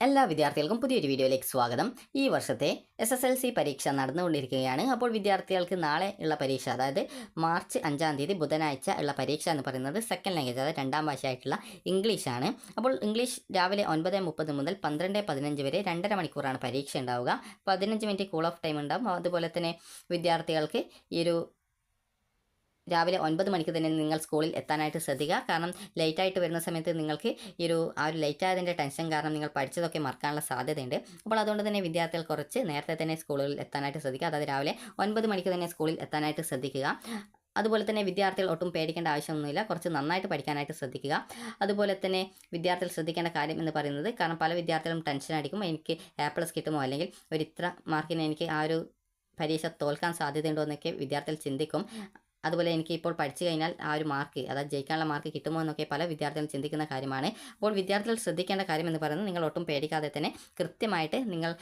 എല്ലാ വിദ്യാർത്ഥികൾക്കും പുതിയൊരു വീഡിയോയിലേക്ക് സ്വാഗതം. ഈ വർഷത്തെ SSLC പരീക്ഷ നടന്നുകൊണ്ടിരിക്കുകയാണ്. അപ്പോൾ വിദ്യാർത്ഥികൾക്ക് നാളെ ഉള്ള പരീക്ഷ, അതായത് മാർച്ച് 5-ാം തീയതി ബുധനാഴ്ച ഉള്ള പരീക്ഷ എന്ന് പറയുന്നത് സെക്കൻഡ് ലാംഗ്വേജ്, അതായത് രണ്ടാം ഭാഷയായിട്ടുള്ള ഇംഗ്ലീഷാണ്. അപ്പോൾ ഇംഗ്ലീഷ് രാവിലെ 9:30 മുതൽ 12:15 വരെ 2.5 മണിക്കൂറാണ് പരീക്ഷ ഉണ്ടാവുക. 15 മിനിറ്റ് കൂൾ ഓഫ് ടൈം ഉണ്ടാവും. അതുപോലെ തന്നെ വിദ്യാർത്ഥികൾക്ക് ഈ ഒരു രാവിലെ 9 മണിക്ക് തന്നെ നിങ്ങൾ സ്കൂളിൽ എത്താനായിട്ട് ശ്രദ്ധിക്കുക. കാരണം ലേറ്റായിട്ട് വരുന്ന സമയത്ത് നിങ്ങൾക്ക് ആ ഒരു ലേറ്റ് ആയതിൻ്റെ ടെൻഷൻ കാരണം നിങ്ങൾ പഠിച്ചതൊക്കെ മറക്കാനുള്ള സാധ്യതയുണ്ട്. അപ്പോൾ അതുകൊണ്ട് തന്നെ വിദ്യാർത്ഥികൾ കുറച്ച് നേരത്തെ തന്നെ സ്കൂളുകളിൽ എത്താനായിട്ട് ശ്രദ്ധിക്കുക. അതായത് രാവിലെ 9 മണിക്ക് തന്നെ സ്കൂളിൽ എത്താനായിട്ട് ശ്രദ്ധിക്കുക. അതുപോലെ തന്നെ വിദ്യാർത്ഥികൾ ഒട്ടും പേടിക്കേണ്ട ആവശ്യമൊന്നുമില്ല, കുറച്ച് നന്നായിട്ട് പഠിക്കാനായിട്ട് ശ്രദ്ധിക്കുക. അതുപോലെ തന്നെ വിദ്യാർത്ഥികൾ ശ്രദ്ധിക്കേണ്ട കാര്യം എന്ന് പറയുന്നത്, കാരണം പല വിദ്യാർത്ഥികളും ടെൻഷൻ അടിക്കും, എനിക്ക് A+ കിട്ടുമോ, അല്ലെങ്കിൽ ഇത്ര മാർക്കിന് എനിക്ക് ആ ഒരു പരീക്ഷ തോൽക്കാൻ സാധ്യതയുണ്ടോ എന്നൊക്കെ വിദ്യാർത്ഥികൾ ചിന്തിക്കും. അതുപോലെ എനിക്ക് ഇപ്പോൾ പഠിച്ചു കഴിഞ്ഞാൽ ആ ഒരു മാർക്ക്, അതായത് ജയിക്കാനുള്ള മാർക്ക് കിട്ടുമോ എന്നൊക്കെ പല വിദ്യാർത്ഥികളും ചിന്തിക്കുന്ന കാര്യമാണ്. അപ്പോൾ വിദ്യാർത്ഥികൾ ശ്രദ്ധിക്കേണ്ട കാര്യം എന്ന് പറയുന്നത്, നിങ്ങൾ ഒട്ടും പേടിക്കാതെ തന്നെ കൃത്യമായിട്ട് നിങ്ങൾ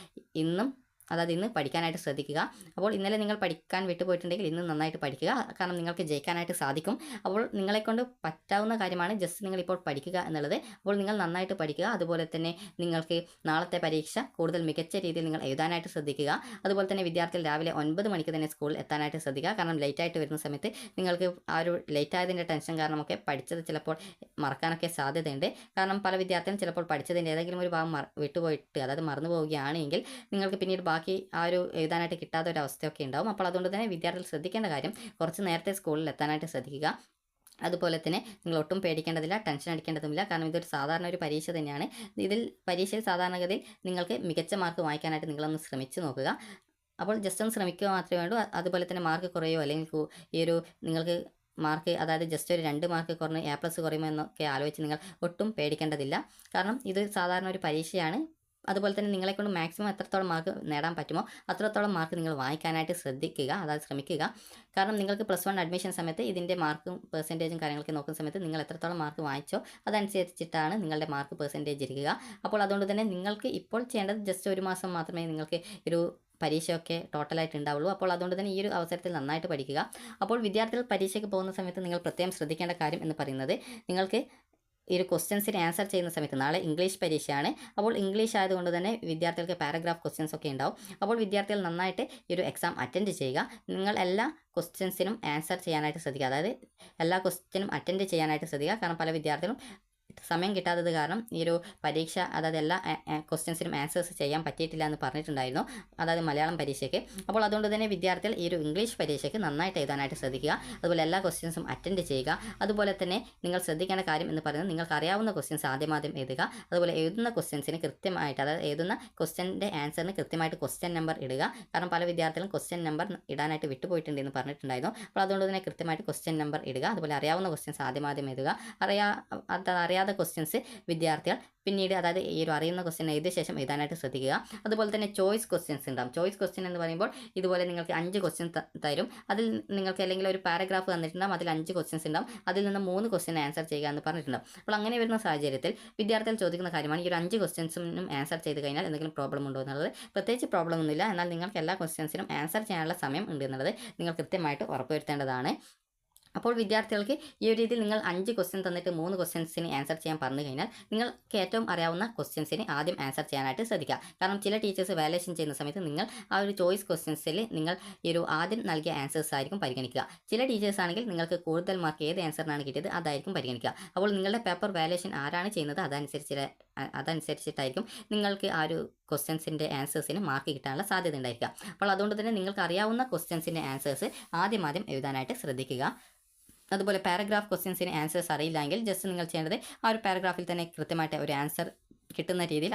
ഇന്ന് പഠിക്കാനായിട്ട് ശ്രദ്ധിക്കുക. അപ്പോൾ ഇന്നലെ നിങ്ങൾ പഠിക്കാൻ വിട്ടുപോയിട്ടുണ്ടെങ്കിൽ ഇന്ന് നന്നായിട്ട് പഠിക്കുക, കാരണം നിങ്ങൾക്ക് ജയിക്കാനായിട്ട് സാധിക്കും. അപ്പോൾ നിങ്ങളെക്കൊണ്ട് പറ്റാവുന്ന കാര്യമാണ് ജസ്റ്റ് നിങ്ങളിപ്പോൾ പഠിക്കുക എന്നുള്ളത്. അപ്പോൾ നിങ്ങൾ നന്നായിട്ട് പഠിക്കുക. അതുപോലെ തന്നെ നിങ്ങൾക്ക് നാളത്തെ പരീക്ഷ കൂടുതൽ മികച്ച രീതിയിൽ നിങ്ങൾ എഴുതാനായിട്ട് ശ്രദ്ധിക്കുക. അതുപോലെ തന്നെ വിദ്യാർത്ഥികൾ രാവിലെ 9 മണിക്ക് തന്നെ സ്കൂളിൽ എത്താനായിട്ട് ശ്രദ്ധിക്കുക. കാരണം ലേറ്റായിട്ട് വരുന്ന സമയത്ത് നിങ്ങൾക്ക് ആ ഒരു ലേറ്റ് ആയതിൻ്റെ ടെൻഷൻ കാരണമൊക്കെ പഠിച്ചത് ചിലപ്പോൾ മറക്കാനൊക്കെ സാധ്യതയുണ്ട്. കാരണം പല വിദ്യാർത്ഥികളും ചിലപ്പോൾ പഠിച്ചതിൻ്റെ ഏതെങ്കിലും ഒരു ഭാഗം വിട്ടുപോയിട്ട്, അതായത് മറന്നു പോവുകയാണെങ്കിൽ നിങ്ങൾക്ക് പിന്നീട് ബാക്കി ആ ഒരു എഴുതാനായിട്ട് കിട്ടാത്ത ഒരു അവസ്ഥയൊക്കെ ഉണ്ടാവും. അപ്പോൾ അതുകൊണ്ട് തന്നെ വിദ്യാർത്ഥികൾ ശ്രദ്ധിക്കേണ്ട കാര്യം, കുറച്ച് നേരത്തെ സ്കൂളിൽ എത്താനായിട്ട് ശ്രദ്ധിക്കുക. അതുപോലെ തന്നെ നിങ്ങൾ ഒട്ടും പേടിക്കേണ്ടതില്ല, ടെൻഷൻ അടിക്കേണ്ടതുമില്ല. കാരണം ഇതൊരു സാധാരണ ഒരു പരീക്ഷ തന്നെയാണ്. പരീക്ഷയിൽ സാധാരണഗതിയിൽ നിങ്ങൾക്ക് മികച്ച മാർക്ക് വാങ്ങിക്കാനായിട്ട് നിങ്ങളൊന്ന് ശ്രമിച്ചു നോക്കുക. അപ്പോൾ ജസ്റ്റ് ഒന്ന് ശ്രമിക്കുക മാത്രമേ വേണ്ടൂ. അതുപോലെ തന്നെ മാർക്ക് കുറയോ, അല്ലെങ്കിൽ നിങ്ങൾക്ക് മാർക്ക്, അതായത് ജസ്റ്റ് ഒരു 2 മാർക്ക് കുറഞ്ഞ് A+ കുറയുമോ എന്നൊക്കെ ആലോചിച്ച് നിങ്ങൾ ഒട്ടും പേടിക്കേണ്ടതില്ല. കാരണം ഇത് സാധാരണ ഒരു പരീക്ഷയാണ്. അതുപോലെ തന്നെ നിങ്ങളെക്കൊണ്ട് മാക്സിമം എത്രത്തോളം മാർക്ക് നേടാൻ പറ്റുമോ അത്രത്തോളം മാർക്ക് നിങ്ങൾ വാങ്ങിക്കാനായിട്ട് ശ്രദ്ധിക്കുക, അതായത് ശ്രമിക്കുക. കാരണം നിങ്ങൾക്ക് +1 അഡ്മിഷൻ സമയത്ത് ഇതിൻ്റെ മാർക്കും പെർസെൻറ്റേജും കാര്യങ്ങളൊക്കെ നോക്കുന്ന സമയത്ത് നിങ്ങൾ എത്രത്തോളം മാർക്ക് വാങ്ങിച്ചോ അതനുസരിച്ചിട്ടാണ് നിങ്ങളുടെ മാർക്ക് പെർസെൻറ്റേജ് ഇരിക്കുക. അപ്പോൾ അതുകൊണ്ട് തന്നെ നിങ്ങൾക്ക് ഇപ്പോൾ ചെയ്യേണ്ടത് ജസ്റ്റ് 1 മാസം മാത്രമേ നിങ്ങൾക്ക് പരീക്ഷയൊക്കെ ടോട്ടലായിട്ട് ഉണ്ടാവുള്ളൂ. അപ്പോൾ അതുകൊണ്ട് തന്നെ ഈ ഒരു അവസരത്തിൽ നന്നായിട്ട് പഠിക്കുക. അപ്പോൾ വിദ്യാർത്ഥികൾ പരീക്ഷയ്ക്ക് പോകുന്ന സമയത്ത് നിങ്ങൾ പ്രത്യേകം ശ്രദ്ധിക്കേണ്ട കാര്യം എന്ന് പറയുന്നത്, നിങ്ങൾക്ക് ക്വസ്റ്റ്യൻസിന് ആൻസർ ചെയ്യുന്ന സമയത്ത്, നാളെ ഇംഗ്ലീഷ് പരീക്ഷയാണ്. അപ്പോൾ ഇംഗ്ലീഷ് ആയതുകൊണ്ട് തന്നെ വിദ്യാർത്ഥികൾക്ക് പാരഗ്രാഫ് ക്വസ്റ്റ്യൻസ് ഒക്കെ ഉണ്ടാവും. അപ്പോൾ വിദ്യാർത്ഥികൾ നന്നായിട്ട് എക്സാം അറ്റൻഡ് ചെയ്യുക. നിങ്ങൾ എല്ലാ ക്വസ്റ്റ്യൻസിനും ആൻസർ ചെയ്യാനായിട്ട് ശ്രദ്ധിക്കുക, അതായത് എല്ലാ ക്വസ്റ്റ്യനും അറ്റൻഡ് ചെയ്യാനായിട്ട് ശ്രദ്ധിക്കുക. കാരണം പല വിദ്യാർത്ഥികളും സമയം കിട്ടാത്തത് കാരണം പരീക്ഷ, അതായത് എല്ലാ ക്വസ്റ്റ്യൻസിനും ആൻസേഴ്സ് ചെയ്യാൻ പറ്റിയിട്ടില്ല എന്ന് പറഞ്ഞിട്ടുണ്ടായിരുന്നു, അതായത് മലയാളം പരീക്ഷയ്ക്ക്. അപ്പോൾ അതുകൊണ്ട് തന്നെ വിദ്യാർത്ഥികൾ ഇംഗ്ലീഷ് പരീക്ഷയ്ക്ക് നന്നായിട്ട് എഴുതാനായിട്ട് ശ്രദ്ധിക്കുക. അതുപോലെ എല്ലാ ക്വസ്റ്റ്യൻസും അറ്റൻഡ് ചെയ്യുക. അതുപോലെ തന്നെ നിങ്ങൾ ശ്രദ്ധിക്കേണ്ട കാര്യം എന്ന് പറയുന്നത്, നിങ്ങൾക്ക് അറിയാവുന്ന ക്വസ്റ്റ്യൻസ് ആദ്യം എഴുതുക. അതുപോലെ എഴുതുന്ന ക്വസ്റ്റ്യൻസിന് കൃത്യമായിട്ട്, അതായത് എഴുതുന്ന ക്വസ്റ്റ്യൻ്റെ ആൻസറിന് കൃത്യമായിട്ട് ക്വസ്റ്റ്യൻ നമ്പർ ഇടുക. കാരണം പല വിദ്യാർത്ഥികളും ക്വസ്റ്റ്യൻ നമ്പർ ഇടാനായിട്ട് വിട്ടുപോയിട്ടുണ്ട് എന്ന് പറഞ്ഞിട്ടുണ്ടായിരുന്നു. അപ്പോൾ അതുകൊണ്ട് തന്നെ കൃത്യമായിട്ട് ക്വസ്റ്റ്യൻ നമ്പർ ഇടുക. അതുപോലെ അറിയാവുന്ന ക്വസ്റ്റ്യൻസ് ആദ്യം എഴുതുക. അറിയാത്ത ക്വസ്റ്റ്യൻസ് വിദ്യാർത്ഥികൾ പിന്നീട്, അതായത് അറിയുന്ന ക്വസ്റ്റ്യൻ എഴുതിയ ശേഷം എഴുതാനായിട്ട് ശ്രദ്ധിക്കുക. അതുപോലെ തന്നെ ചോയ്സ് ക്വസ്റ്റ്യൻസ് ഉണ്ടാകും. ചോയ്സ് ക്വസ്റ്റ്യൻ എന്ന് പറയുമ്പോൾ ഇതുപോലെ നിങ്ങൾക്ക് 5 ക്വസ്റ്റ്യൻ തരും. അതിൽ നിങ്ങൾക്ക് അല്ലെങ്കിൽ ഒരു പാരഗ്രാഫ് തന്നിട്ടുണ്ടാകും, അതിൽ 5 ക്വസ്റ്റ്യൻസ് ഉണ്ടാകും. അതിൽ നിന്ന് 3 ക്വസ്റ്റ്യൻ ആൻസർ ചെയ്യുക എന്ന് പറഞ്ഞിട്ടുണ്ടാകും. അപ്പോൾ അങ്ങനെ വരുന്ന സാഹചര്യത്തിൽ വിദ്യാർത്ഥികൾ ചോദിക്കുന്ന കാര്യമാണ്, 5 ക്വസ്റ്റ്യൻസിനും ആൻസർ ചെയ്ത് കഴിഞ്ഞാൽ എന്തെങ്കിലും പ്രോബ്ലം ഉണ്ടോ എന്നുള്ളത്. പ്രത്യേകിച്ച് പ്രോബ്ലം ഒന്നുമില്ല, എന്നാൽ നിങ്ങൾക്ക് എല്ലാ ക്വസ്റ്റ്യൻസിനും ആൻസർ ചെയ്യാനുള്ള സമയം ഉണ്ട് എന്നുള്ളത് നിങ്ങൾ കൃത്യമായിട്ട് ഉറപ്പുവരുത്തേണ്ടതാണ്. അപ്പോൾ വിദ്യാർത്ഥികൾക്ക് രീതിയിൽ നിങ്ങൾ 5 ക്വസ്റ്റ്യൻ തന്നിട്ട് 3 ക്വസ്റ്റ്യൻസിന് ആൻസർ ചെയ്യാൻ പറഞ്ഞു കഴിഞ്ഞാൽ നിങ്ങൾക്ക് ഏറ്റവും അറിയാവുന്ന ക്വസ്റ്റ്യൻസിന് ആദ്യം ആൻസർ ചെയ്യാനായിട്ട് ശ്രദ്ധിക്കുക. കാരണം ചില ടീച്ചേഴ്സ് വാല്യുവേഷൻ ചെയ്യുന്ന സമയത്ത് നിങ്ങൾ ആ ഒരു ചോയ്സ് ക്വസ്റ്റ്യൻസിൽ നിങ്ങൾ ആദ്യം നൽകിയ ആൻസേഴ്സ് ആയിരിക്കും പരിഗണിക്കുക. ചില ടീച്ചേഴ്സ് ആണെങ്കിൽ നിങ്ങൾക്ക് കൂടുതൽ മാർക്ക് ഏത് ആൻസറിനാണ് കിട്ടിയത് അതായിരിക്കും പരിഗണിക്കുക. അപ്പോൾ നിങ്ങളുടെ പേപ്പർ വാല്യുവേഷൻ ആരാണ് ചെയ്യുന്നത് അതനുസരിച്ചിട്ടായിരിക്കും നിങ്ങൾക്ക് ആ ഒരു ക്വസ്റ്റ്യൻസിൻ്റെ ആൻസേഴ്സിന് മാർക്ക് കിട്ടാനുള്ള സാധ്യത ഉണ്ടായിരിക്കുക. അപ്പോൾ അതുകൊണ്ട് തന്നെ നിങ്ങൾക്ക് അറിയാവുന്ന ക്വസ്റ്റ്യൻസിൻ്റെ ആൻസേഴ്സ് ആദ്യം എഴുതാനായിട്ട് ശ്രദ്ധിക്കുക. അതുപോലെ പാരഗ്രാഫ് ക്വസ്റ്റ്യൻസിന് ആൻസേഴ്സ് അറിയില്ലെങ്കിൽ ജസ്റ്റ് നിങ്ങൾ ചെയ്യേണ്ടത് ആ ഒരു പാരഗ്രാഫിൽ തന്നെ കൃത്യമായിട്ട് ഒരു ആൻസർ കിട്ടുന്ന രീതിയിൽ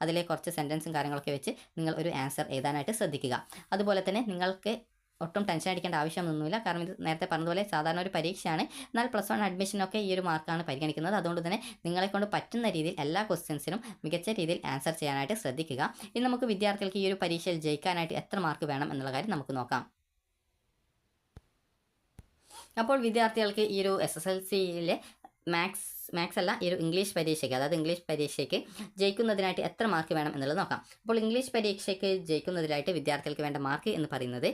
അതിലെ കുറച്ച് സെൻറ്റൻസും കാര്യങ്ങളൊക്കെ വെച്ച് നിങ്ങൾ ഒരു ആൻസർ എഴുതാനായിട്ട് ശ്രദ്ധിക്കുക. അതുപോലെ തന്നെ നിങ്ങൾക്ക് ഒട്ടും ടെൻഷൻ അടിക്കേണ്ട ആവശ്യമൊന്നുമില്ല. കാരണം ഇത് നേരത്തെ പറഞ്ഞതുപോലെ സാധാരണ ഒരു പരീക്ഷയാണ്. എന്നാൽ +1 അഡ്മിഷനൊക്കെ ഈ ഒരു മാർക്കാണ് പരിഗണിക്കുന്നത്. അതുകൊണ്ട് തന്നെ നിങ്ങളെക്കൊണ്ട് പറ്റുന്ന രീതിയിൽ എല്ലാ ക്വസ്റ്റ്യൻസിനും മികച്ച രീതിയിൽ ആൻസർ ചെയ്യാനായിട്ട് ശ്രദ്ധിക്കുക. ഇനി നമുക്ക് വിദ്യാർത്ഥികൾക്ക് ഈ ഒരു പരീക്ഷയിൽ ജയിക്കാനായിട്ട് എത്ര മാർക്ക് വേണം എന്നുള്ള കാര്യം നമുക്ക് നോക്കാം. അപ്പോൾ വിദ്യാർത്ഥികൾക്ക് SSLCയിലെ മാത്സ് അല്ല ഇംഗ്ലീഷ് പരീക്ഷയ്ക്ക്, അതായത് ഇംഗ്ലീഷ് പരീക്ഷയ്ക്ക് ജയിക്കുന്നതിനായിട്ട് എത്ര മാർക്ക് വേണം എന്നുള്ളത് നോക്കാം. അപ്പോൾ ഇംഗ്ലീഷ് പരീക്ഷയ്ക്ക് ജയിക്കുന്നതിനായിട്ട് വിദ്യാർത്ഥികൾക്ക് വേണ്ട മാർക്ക് എന്ന് പറയുന്നത്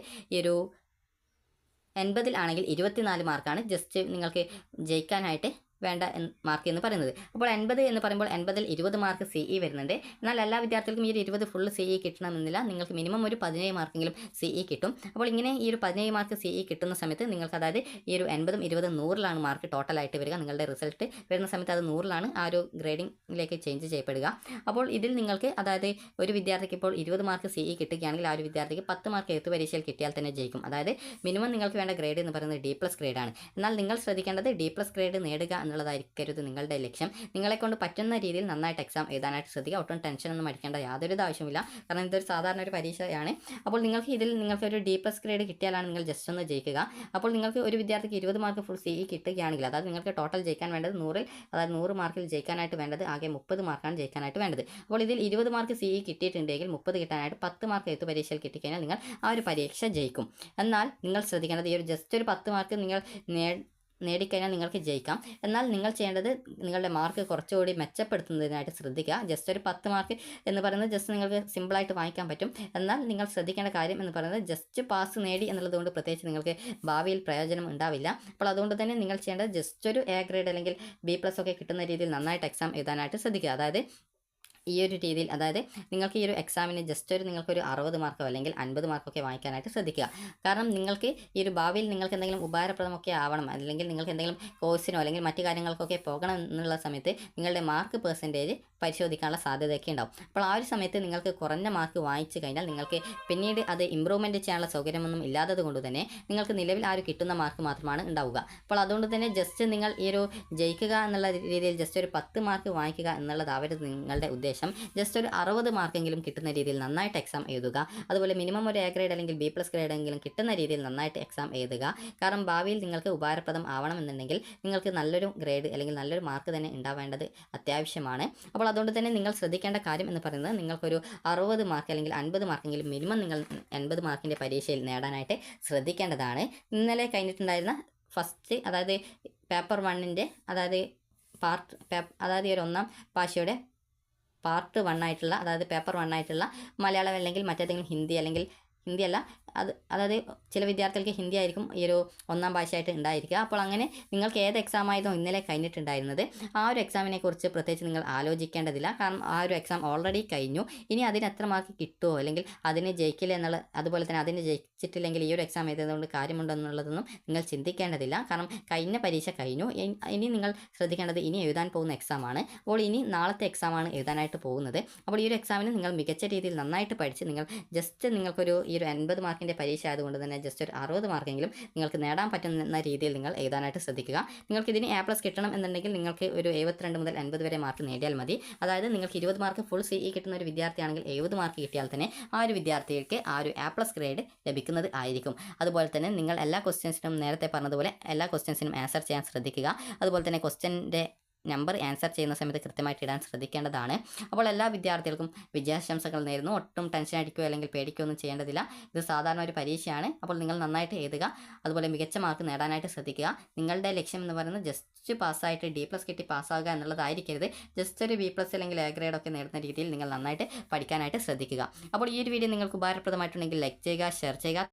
80 ആണെങ്കിൽ 24 മാർക്കാണ് ജസ്റ്റ് നിങ്ങൾക്ക് ജയിക്കാനായിട്ട് വേണ്ട മാർക്ക് എന്ന് പറയുന്നത്. അപ്പോൾ 80 എന്ന് പറയുമ്പോൾ 80-ൽ 20 മാർക്ക് CE വരുന്നുണ്ട്. എന്നാൽ എല്ലാ വിദ്യാർത്ഥികൾക്കും ഈ ഒരു 20 ഫുൾ CE കിട്ടണമെന്നില്ല. നിങ്ങൾക്ക് മിനിമം ഒരു 17 മാർക്കെങ്കിലും CE കിട്ടും. അപ്പോൾ ഇങ്ങനെ ഈ ഒരു 17 മാർക്ക് CE കിട്ടുന്ന സമയത്ത് നിങ്ങൾക്ക് അതായത് ഈ ഒരു 80ഉം 20ഉം 100ലാണ് മാർക്ക് ടോട്ടലായിട്ട് വരിക. നിങ്ങളുടെ റിസൾട്ട് വരുന്ന സമയത്ത് അത് 100ലാണ് ആ ഒരു ഗ്രേഡിങ്ങിലേക്ക് ചേഞ്ച് ചെയ്യപ്പെടുക. അപ്പോൾ ഇതിൽ നിങ്ങൾക്ക് അതായത് ഒരു വിദ്യാർത്ഥിക്ക് ഇപ്പോൾ 20 മാർക്ക് CE കിട്ടുകയാണെങ്കിൽ ആ ഒരു വിദ്യാർത്ഥിക്ക് 10 മാർക്ക് എഴുത്ത് പരീക്ഷയിൽ കിട്ടിയാൽ തന്നെ ജയിക്കും. അതായത് മിനിമം നിങ്ങൾക്ക് വേണ്ട ഗ്രേഡ് എന്ന് പറയുന്നത് D+ ഗ്രേഡാണ്. എന്നാൽ നിങ്ങൾ ശ്രദ്ധിക്കേണ്ടത് D+ ഗ്രേഡ് നേടുക എന്നുള്ളതായിരിക്കരുത് നിങ്ങളുടെ ലക്ഷ്യം. നിങ്ങളെക്കൊണ്ട് പറ്റുന്ന രീതിയിൽ നന്നായിട്ട് എക്സാം എഴുതാനായിട്ട് ശ്രദ്ധിക്കുക. ഒട്ടും ടെൻഷനൊന്നും അടിക്കേണ്ട യാതൊരു ആവശ്യമില്ല. കാരണം ഇതൊരു സാധാരണ ഒരു പരീക്ഷയാണ്. അപ്പോൾ നിങ്ങൾക്ക് ഒരു D+ ഗ്രേഡ് കിട്ടിയാലാണ് നിങ്ങൾ ജസ്റ്റ് ഒന്ന് ജയിക്കുക. അപ്പോൾ നിങ്ങൾക്ക് ഒരു വിദ്യാർത്ഥിക്ക് 20 മാർക്ക് ഫുൾ CE കിട്ടുകയാണെങ്കിൽ അതായത് നിങ്ങൾക്ക് ടോട്ടൽ ജയിക്കാൻ വേണ്ടത് 100 മാർക്കിൽ ജയിക്കാനായിട്ട് വേണ്ടത് ആകെ 30 മാർക്കാണ് ജയിക്കാനായിട്ട് വേണ്ടത്. അപ്പോൾ ഇതിൽ 20 മാർക്ക് CE കിട്ടിയിട്ടുണ്ടെങ്കിൽ 30 കിട്ടാനായിട്ട് 10 മാർക്ക് എഴുത്ത് പരീക്ഷയിൽ കിട്ടിക്കഴിഞ്ഞാൽ നിങ്ങൾ ആ ഒരു പരീക്ഷ ജയിക്കും. എന്നാൽ നിങ്ങൾ ശ്രദ്ധിക്കേണ്ടത് ഈ ഒരു ജസ്റ്റ് ഒരു 10 മാർക്ക് നിങ്ങൾ നേടിക്കഴിഞ്ഞാൽ നിങ്ങൾക്ക് ജയിക്കാം. എന്നാൽ നിങ്ങൾ ചെയ്യേണ്ടത് നിങ്ങളുടെ മാർക്ക് കുറച്ചുകൂടി മെച്ചപ്പെടുത്തുന്നതിനായിട്ട് ശ്രദ്ധിക്കുക. ജസ്റ്റ് ഒരു 10 മാർക്ക് എന്ന് പറയുന്നത് ജസ്റ്റ് നിങ്ങൾക്ക് സിമ്പിളായിട്ട് വാങ്ങിക്കാൻ പറ്റും. എന്നാൽ നിങ്ങൾ ശ്രദ്ധിക്കേണ്ട കാര്യം എന്ന് പറയുന്നത് ജസ്റ്റ് പാസ് നേടി എന്നുള്ളതുകൊണ്ട് പ്രത്യേകിച്ച് നിങ്ങൾക്ക് ഭാവിയിൽ പ്രയോജനം ഉണ്ടാവില്ല. അപ്പോൾ അതുകൊണ്ട് തന്നെ നിങ്ങൾ ചെയ്യേണ്ടത് ജസ്റ്റ് ഒരു A ഗ്രേഡ് അല്ലെങ്കിൽ B+ ഒക്കെ കിട്ടുന്ന രീതിയിൽ നന്നായിട്ട് എക്സാം എഴുതാനായിട്ട് ശ്രദ്ധിക്കുക. അതായത് ഈ ഒരു രീതിയിൽ അതായത് നിങ്ങൾക്ക് ഈ ഒരു എക്സാമിന് ജസ്റ്റ് നിങ്ങൾക്കൊരു 60 മാർക്കോ അല്ലെങ്കിൽ 50 മാർക്കൊക്കെ വാങ്ങിക്കാനായിട്ട് ശ്രദ്ധിക്കുക. കാരണം നിങ്ങൾക്ക് ഈ ഒരു ഭാവിയിൽ നിങ്ങൾക്ക് എന്തെങ്കിലും ഉപകാരപ്രദമൊക്കെ ആവണം, അല്ലെങ്കിൽ നിങ്ങൾക്ക് എന്തെങ്കിലും കോഴ്സിനോ അല്ലെങ്കിൽ മറ്റു കാര്യങ്ങൾക്കൊക്കെ പോകണം എന്നുള്ള സമയത്ത് നിങ്ങളുടെ മാർക്ക് പെർസെൻറ്റേജ് പരിശോധിക്കാനുള്ള സാധ്യതയൊക്കെ ഉണ്ടാവും. അപ്പോൾ ആ ഒരു സമയത്ത് നിങ്ങൾക്ക് കുറഞ്ഞ മാർക്ക് വാങ്ങിച്ചു കഴിഞ്ഞാൽ നിങ്ങൾക്ക് പിന്നീട് അത് ഇമ്പ്രൂവ്മെൻറ്റ് ചെയ്യാനുള്ള സൗകര്യമൊന്നും ഇല്ലാത്തത് കൊണ്ട് തന്നെ നിങ്ങൾക്ക് നിലവിൽ ആ ഒരു കിട്ടുന്ന മാർക്ക് മാത്രമാണ് ഉണ്ടാവുക. അപ്പോൾ അതുകൊണ്ട് തന്നെ ജസ്റ്റ് നിങ്ങൾ ഈ ഒരു ജയിക്കുക എന്നുള്ള രീതിയിൽ ജസ്റ്റ് ഒരു 10 മാർക്ക് വാങ്ങിക്കുക എന്നുള്ളതാവരുത് നിങ്ങളുടെ ഉദ്ദേശം. ജസ്റ്റ് ഒരു 60 മാർക്കെങ്കിലും കിട്ടുന്ന രീതിയിൽ നന്നായിട്ട് എക്സാം എഴുതുക. അതുപോലെ മിനിമം ഒരു A ഗ്രേഡ് അല്ലെങ്കിൽ B+ ഗ്രേഡ് എങ്കിലും കിട്ടുന്ന രീതിയിൽ നന്നായിട്ട് എക്സാം എഴുതുക. കാരണം ഭാവിയിൽ നിങ്ങൾക്ക് ഉപകാരപ്രദം ആവണമെന്നുണ്ടെങ്കിൽ നിങ്ങൾക്ക് നല്ലൊരു ഗ്രേഡ് അല്ലെങ്കിൽ നല്ലൊരു മാർക്ക് തന്നെ ഉണ്ടാവേണ്ടത് അത്യാവശ്യമാണ്. അപ്പോൾ അതുകൊണ്ട് തന്നെ നിങ്ങൾ ശ്രദ്ധിക്കേണ്ട കാര്യം എന്ന് പറയുന്നത് നിങ്ങൾക്കൊരു 60 മാർക്ക് അല്ലെങ്കിൽ 50 മാർക്കെങ്കിലും മിനിമം നിങ്ങൾ 80 മാർക്കിൻ്റെ പരീക്ഷയിൽ നേടാനായിട്ട് ശ്രദ്ധിക്കേണ്ടതാണ്. ഇന്നലെ കഴിഞ്ഞിട്ടുണ്ടായിരുന്ന ഫസ്റ്റ് അതായത് പേപ്പർ 1ൻ്റെ അതായത് അതായത് ഈ ഒരു 1ാം ഭാഷയുടെ പാർട്ട് 1 ആയിട്ടുള്ള അതായത് പേപ്പർ 1 ആയിട്ടുള്ള മലയാളം അല്ലെങ്കിൽ മറ്റേതെങ്കിലും ഹിന്ദി അല്ല അതായത് ചില വിദ്യാർത്ഥികൾക്ക് ഹിന്ദി ആയിരിക്കും ഈ ഒരു 1ാം ഭാഷയായിട്ട് ഉണ്ടായിരിക്കുക. അപ്പോൾ അങ്ങനെ നിങ്ങൾക്ക് ഏത് എക്സാം ആയതോ ഇന്നലെ കഴിഞ്ഞിട്ടുണ്ടായിരുന്നത് ആ ഒരു എക്സാമിനെ കുറിച്ച് പ്രത്യേകിച്ച് നിങ്ങൾ ആലോചിക്കേണ്ടതില്ല. കാരണം ആ ഒരു എക്സാം ഓൾറെഡി കഴിഞ്ഞു. ഇനി അതിന് എത്ര മാർക്ക് കിട്ടുമോ അല്ലെങ്കിൽ അതിന് ജയിക്കില്ല എന്നുള്ള അതുപോലെ തന്നെ അതിന് ജയിച്ചിട്ടില്ലെങ്കിൽ ഈ ഒരു എക്സാം എഴുതുന്നതുകൊണ്ട് കാര്യമുണ്ടോ എന്നുള്ളതൊന്നും നിങ്ങൾ ചിന്തിക്കേണ്ടതില്ല. കാരണം കഴിഞ്ഞ പരീക്ഷ കഴിഞ്ഞു. ഇനി നിങ്ങൾ ശ്രദ്ധിക്കേണ്ടത് ഇനി എഴുതാൻ പോകുന്ന എക്സാമാണ്. അപ്പോൾ ഇനി നാളത്തെ എക്സാമാണ് എഴുതാനായിട്ട് പോകുന്നത്. അപ്പോൾ ഈ ഒരു എക്സാമിന് നിങ്ങൾ മികച്ച രീതിയിൽ നന്നായിട്ട് പഠിച്ച് നിങ്ങൾ ജസ്റ്റ് നിങ്ങൾക്കൊരു ഈ ഒരു 80 മാർക്കിൻ്റെ പരീക്ഷ ആയതുകൊണ്ട് തന്നെ ജസ്റ്റ് ഒരു 60 മാർക്കെങ്കിലും നിങ്ങൾക്ക് നേടാൻ പറ്റുന്ന രീതിയിൽ നിങ്ങൾ എഴുതാനായിട്ട് ശ്രദ്ധിക്കുക. നിങ്ങൾക്ക് ഇതിന് A+ കിട്ടണം എന്നുണ്ടെങ്കിൽ നിങ്ങൾക്ക് ഒരു 72 മുതൽ 80 വരെ മാർക്ക് നേടിയാൽ മതി. അതായത് നിങ്ങൾക്ക് 20 മാർക്ക് ഫുൾ CE കിട്ടുന്ന ഒരു വിദ്യാർത്ഥിയാണെങ്കിൽ 70 മാർക്ക് കിട്ടിയാൽ തന്നെ ആ ഒരു വിദ്യാർത്ഥിക്ക് ആ ഒരു A+ ഗ്രേഡ് ലഭിക്കുന്നത് ആയിരിക്കും. അതുപോലെ തന്നെ നിങ്ങൾ എല്ലാ ക്വസ്റ്റ്യൻസിനും നേരത്തെ പറഞ്ഞതുപോലെ എല്ലാ ക്വസ്റ്റ്യൻസിനും ആൻസർ ചെയ്യാൻ ശ്രദ്ധിക്കുക. അതുപോലെ തന്നെ ക്വസ്റ്റ്യൻ്റെ നമ്പർ ആൻസർ ചെയ്യുന്ന സമയത്ത് കൃത്യമായിട്ട് ഇടാൻ ശ്രദ്ധിക്കേണ്ടതാണ്. അപ്പോൾ എല്ലാ വിദ്യാർത്ഥികൾക്കും വിജയാശംസകൾ നേരുന്നു. ഒട്ടും ടെൻഷൻ അടിക്കുകയോ അല്ലെങ്കിൽ പേടിക്കുകയോ ഒന്നും ചെയ്യേണ്ടതില്ല. ഇത് സാധാരണ ഒരു പരീക്ഷയാണ്. അപ്പോൾ നിങ്ങൾ നന്നായിട്ട് എഴുതുക. അതുപോലെ മികച്ച മാർക്ക് നേടാനായിട്ട് ശ്രദ്ധിക്കുക. നിങ്ങളുടെ ലക്ഷ്യം എന്ന് പറയുന്നത് ജസ്റ്റ് പാസ്സായിട്ട് D+ കിട്ടി പാസ്സാകുക എന്നുള്ളതായിരിക്കരുത്. ജസ്റ്റ് ഒരു B+ അല്ലെങ്കിൽ A ഗ്രേഡൊക്കെ നേടുന്ന രീതിയിൽ നിങ്ങൾ നന്നായിട്ട് പഠിക്കാനായിട്ട് ശ്രദ്ധിക്കുക. അപ്പോൾ ഈ ഒരു വീഡിയോ നിങ്ങൾക്ക് ഉപകാരപ്രദമായിട്ടുണ്ടെങ്കിൽ ലൈക്ക് ചെയ്യുക, ഷെയർ ചെയ്യുക.